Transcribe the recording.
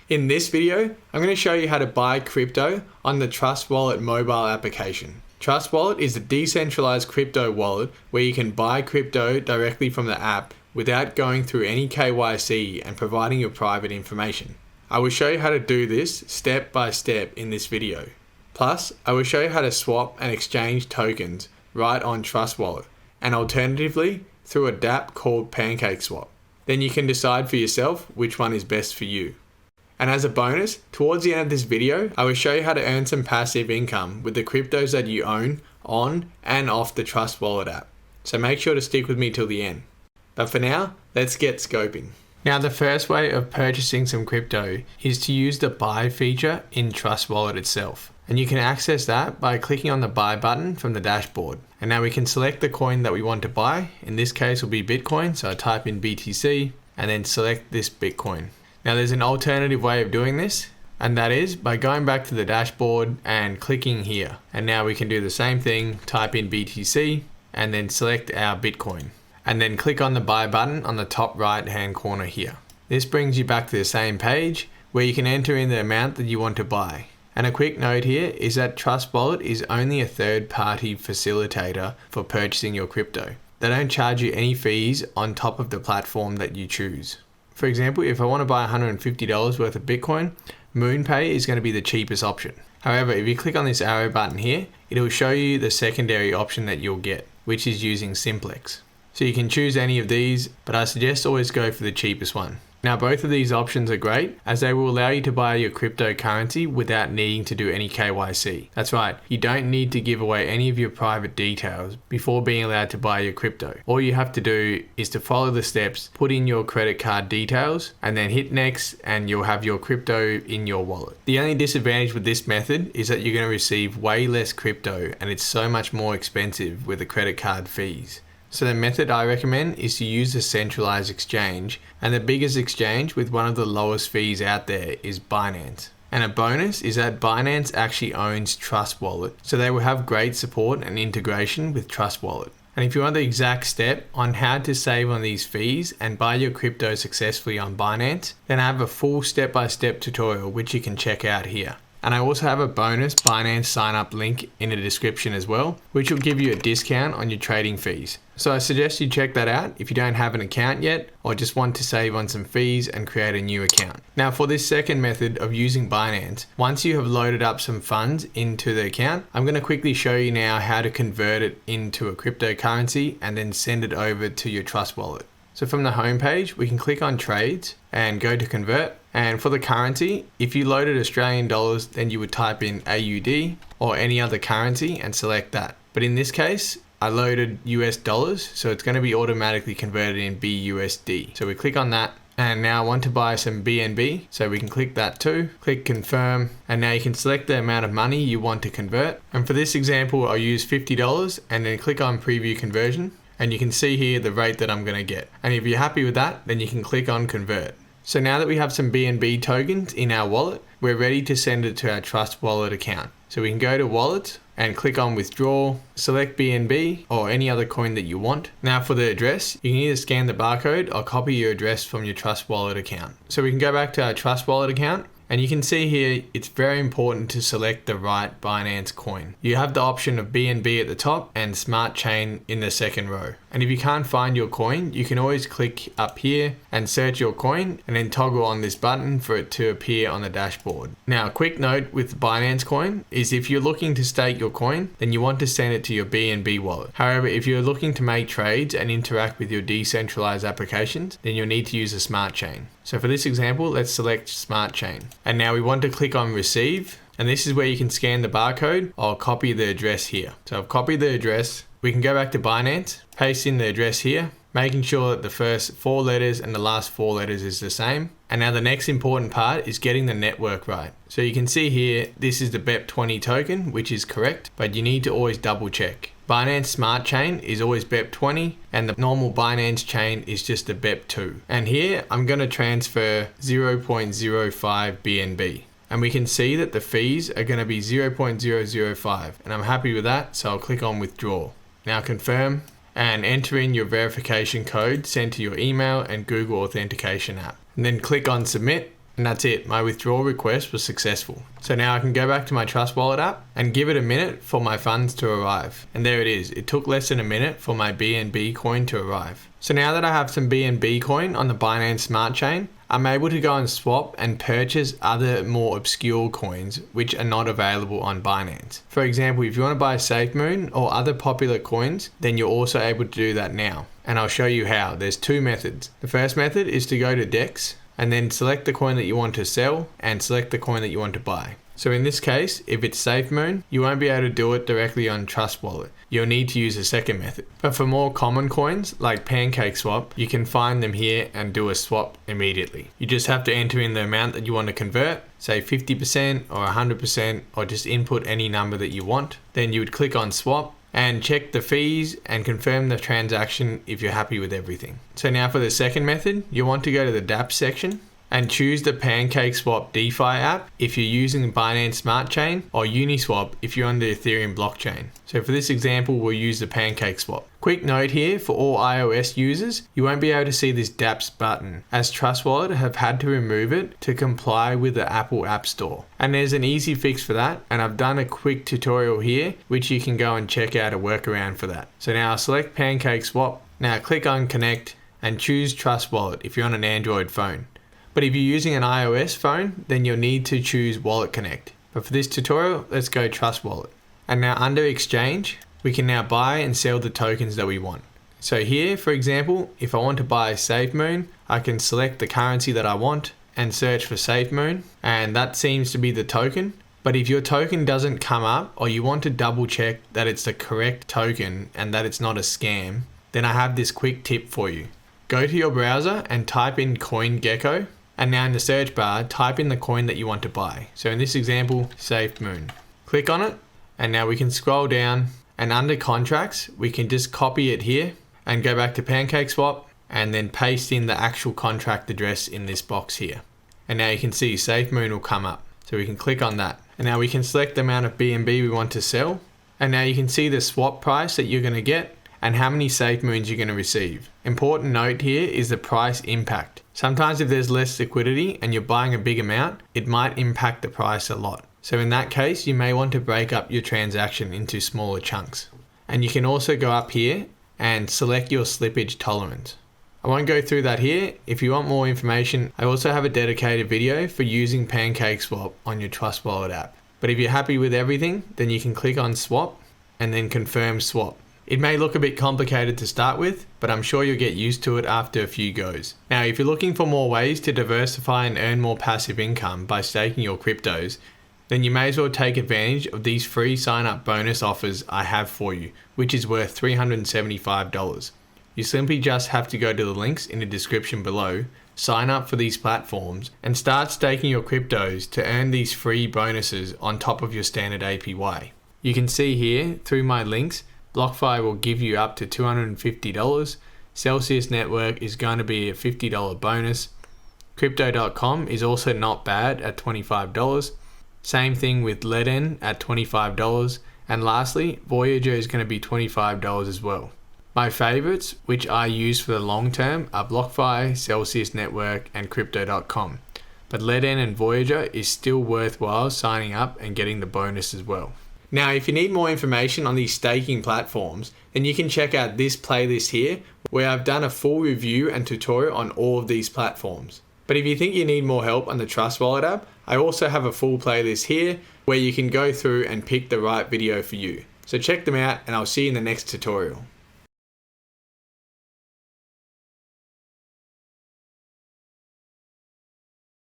In this video, I'm going to show you how to buy crypto on the Trust Wallet mobile application. Trust Wallet is a decentralized crypto wallet where you can buy crypto directly from the app without going through any KYC and providing your private information. I will show you how to do this step by step in this video. Plus, I will show you how to swap and exchange tokens right on Trust Wallet, and alternatively through a DApp called PancakeSwap. Then you can decide for yourself which one is best for you. And as a bonus, towards the end of this video, I will show you how to earn some passive income with the cryptos that you own on and off the Trust Wallet app. So make sure to stick with me till the end. But for now, let's get scoping. Now, the first way of purchasing some crypto is to use the buy feature in Trust Wallet itself. And you can access that by clicking on the buy button from the dashboard. And now we can select the coin that we want to buy. In this case will be Bitcoin. So I type in BTC and then select this Bitcoin. Now there's an alternative way of doing this, and that is by going back to the dashboard and clicking here. And now we can do the same thing, type in BTC and then select our Bitcoin. And then click on the buy button on the top right hand corner here. This brings you back to the same page where you can enter in the amount that you want to buy. And a quick note here is that Trust Wallet is only a third-party facilitator for purchasing your crypto. They don't charge you any fees on top of the platform that you choose. For example, if I want to buy $150 worth of Bitcoin, MoonPay is going to be the cheapest option. However, if you click on this arrow button here, it will show you the secondary option that you'll get, which is using Simplex. So you can choose any of these, but I suggest always go for the cheapest one. Now, both of these options are great as they will allow you to buy your cryptocurrency without needing to do any KYC. That's right, you don't need to give away any of your private details before being allowed to buy your crypto. All you have to do is to follow the steps, put in your credit card details, and then hit next, and you'll have your crypto in your wallet. The only disadvantage with this method is that you're going to receive way less crypto, and it's so much more expensive with the credit card fees. So the method I recommend is to use a centralized exchange, and the biggest exchange with one of the lowest fees out there is Binance. And a bonus is that Binance actually owns Trust Wallet, so they will have great support and integration with Trust Wallet. And if you want the exact step on how to save on these fees and buy your crypto successfully on Binance, then I have a full step-by-step tutorial which you can check out here. And I also have a bonus Binance sign up link in the description as well, which will give you a discount on your trading fees. So I suggest you check that out if you don't have an account yet or just want to save on some fees and create a new account. Now for this second method of using Binance, once you have loaded up some funds into the account, I'm going to quickly show you now how to convert it into a cryptocurrency and then send it over to your Trust Wallet. So from the home page, we can click on trades and go to convert. And for the currency, if you loaded Australian dollars, then you would type in AUD or any other currency and select that. But in this case, I loaded US dollars, so it's going to be automatically converted in BUSD. So we click on that. And now I want to buy some BNB, so we can click that too. Click confirm, and now you can select the amount of money you want to convert. And for this example, I'll use $50 and then click on preview conversion. And you can see here the rate that I'm going to get. And if you're happy with that, then you can click on convert. So now that we have some BNB tokens in our wallet, we're ready to send it to our Trust Wallet account. So we can go to Wallet and click on Withdraw, select BNB or any other coin that you want. Now for the address, you can either scan the barcode or copy your address from your Trust Wallet account. So we can go back to our Trust Wallet account. And you can see here, it's very important to select the right Binance coin. You have the option of BNB at the top and Smart Chain in the second row. And if you can't find your coin, you can always click up here and search your coin and then toggle on this button for it to appear on the dashboard. Now, a quick note with the Binance coin is if you're looking to stake your coin, then you want to send it to your BNB wallet. However, if you're looking to make trades and interact with your decentralized applications, then you'll need to use a Smart Chain. So for this example, let's select Smart Chain. And now we want to click on Receive. And this is where you can scan the barcode or copy the address here. So I've copied the address. We can go back to Binance, paste in the address here, making sure that the first 4 letters and the last 4 letters is the same. And now the next important part is getting the network right. So you can see here, this is the BEP20 token, which is correct, but you need to always double check. Binance Smart Chain is always BEP20 and the normal Binance chain is just the BEP2. And here I'm going to transfer 0.05 BNB. And we can see that the fees are going to be 0.005 and I'm happy with that, so I'll click on withdraw. Now confirm and enter in your verification code sent to your email and Google authentication app. And then click on submit And that's it, my withdrawal request was successful. So now I can go back to my Trust Wallet app and give it a minute for my funds to arrive. And there it is, it took less than a minute for my BNB coin to arrive. So now that I have some BNB coin on the Binance Smart Chain, I'm able to go and swap and purchase other more obscure coins which are not available on Binance. For example, if you want to buy SafeMoon or other popular coins, then you're also able to do that now. And I'll show you how. There's two methods. The first method is to go to DEX and then select the coin that you want to sell and select the coin that you want to buy. So in this case, if it's SafeMoon, you won't be able to do it directly on Trust Wallet. You'll need to use a second method. But for more common coins like PancakeSwap, you can find them here and do a swap immediately. You just have to enter in the amount that you want to convert, say 50% or 100%, or just input any number that you want. Then you would click on swap and check the fees and confirm the transaction if you're happy with everything. So now for the second method, you want to go to the DApps section and choose the PancakeSwap DeFi app if you're using Binance Smart Chain, or Uniswap if you're on the Ethereum blockchain. So for this example, we'll use the PancakeSwap. Quick note here, for all iOS users, you won't be able to see this DApps button, as Trust Wallet have had to remove it to comply with the Apple App Store. And there's an easy fix for that, and I've done a quick tutorial here, which you can go and check out a workaround for that. So now I'll select PancakeSwap, now click on Connect, and choose Trust Wallet if you're on an Android phone. But if you're using an iOS phone, then you'll need to choose Wallet Connect. But for this tutorial, let's go Trust Wallet. And now under Exchange, we can now buy and sell the tokens that we want. So here, for example, if I want to buy SafeMoon, I can select the currency that I want and search for SafeMoon, and that seems to be the token. But if your token doesn't come up, or you want to double check that it's the correct token and that it's not a scam, then I have this quick tip for you. Go to your browser and type in CoinGecko. And now in the search bar, type in the coin that you want to buy. So in this example, SafeMoon. Click on it, and now we can scroll down, and under contracts, we can just copy it here and go back to PancakeSwap and then paste in the actual contract address in this box here. And now you can see SafeMoon will come up. So we can click on that. And now we can select the amount of BNB we want to sell. And now you can see the swap price that you're going to get and how many SafeMoons you're going to receive. Important note here is the price impact. Sometimes if there's less liquidity and you're buying a big amount, it might impact the price a lot. So in that case, you may want to break up your transaction into smaller chunks. And you can also go up here and select your slippage tolerance. I won't go through that here. If you want more information, I also have a dedicated video for using PancakeSwap on your Trust Wallet app. But if you're happy with everything, then you can click on swap and then confirm swap. It may look a bit complicated to start with, but I'm sure you'll get used to it after a few goes. Now, if you're looking for more ways to diversify and earn more passive income by staking your cryptos, then you may as well take advantage of these free sign-up bonus offers I have for you, which is worth $375. You simply just have to go to the links in the description below, sign up for these platforms, and start staking your cryptos to earn these free bonuses on top of your standard APY. You can see here, through my links, BlockFi will give you up to $250. Celsius Network is going to be a $50 bonus. Crypto.com is also not bad at $25. Same thing with Leden at $25. And lastly, Voyager is going to be $25 as well. My favorites, which I use for the long term, are BlockFi, Celsius Network, and Crypto.com. But Leden and Voyager is still worthwhile signing up and getting the bonus as well. Now, if you need more information on these staking platforms, then you can check out this playlist here, where I've done a full review and tutorial on all of these platforms. But if you think you need more help on the Trust Wallet app, I also have a full playlist here, where you can go through and pick the right video for you. So check them out, and I'll see you in the next tutorial.